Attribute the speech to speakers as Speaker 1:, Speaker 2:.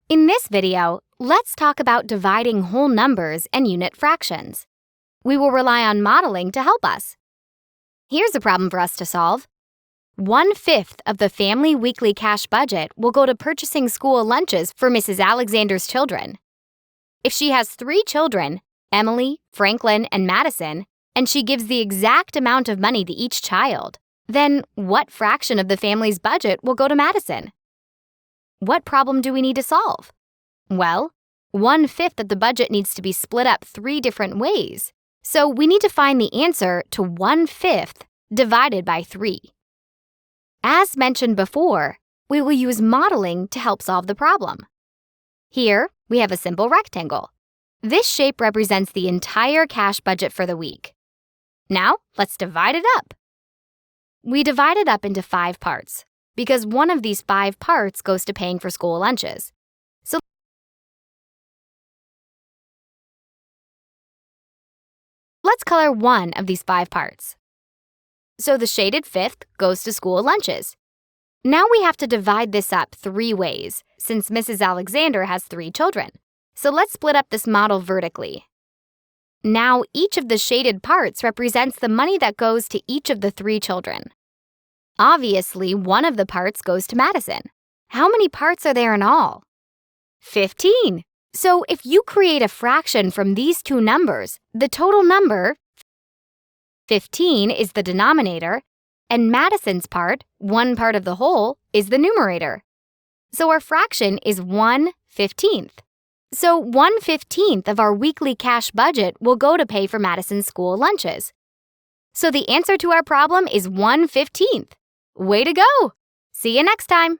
Speaker 1: In this video, let's talk about dividing whole numbers and unit fractions. We will rely on modeling to help us. Here's a problem for us to solve. 1/5 of the family weekly cash budget will go to purchasing school lunches for Mrs. Alexander's children. If she has 3 children, Emily, Franklin, and Madison, and she gives the exact amount of money to each child, then what fraction of the family's budget will go to Madison? What problem do we need to solve? Well, 1/5 of the budget needs to be split up 3 different ways. So we need to find the answer to 1/5 divided by 3. As mentioned before, we will use modeling to help solve the problem. Here, we have a simple rectangle. This shape represents the entire cash budget for the week. Now, let's divide it up. We divide it up into 5 parts, because one of these 5 parts goes to paying for school lunches. So let's color one of these 5 parts. So the shaded 5th goes to school lunches. Now we have to divide this up 3 ways, since Mrs. Alexander has 3 children. So let's split up this model vertically. Now each of the shaded parts represents the money that goes to each of the 3 children. Obviously, one of the parts goes to Madison. How many parts are there in all? 15. So if you create a fraction from these 2 numbers, the total number, 15, is the denominator, and Madison's part, one part of the whole, is the numerator. So our fraction is 1/15. So 1/15 of our weekly cash budget will go to pay for Madison's school lunches. So the answer to our problem is 1/15. Way to go! See you next time!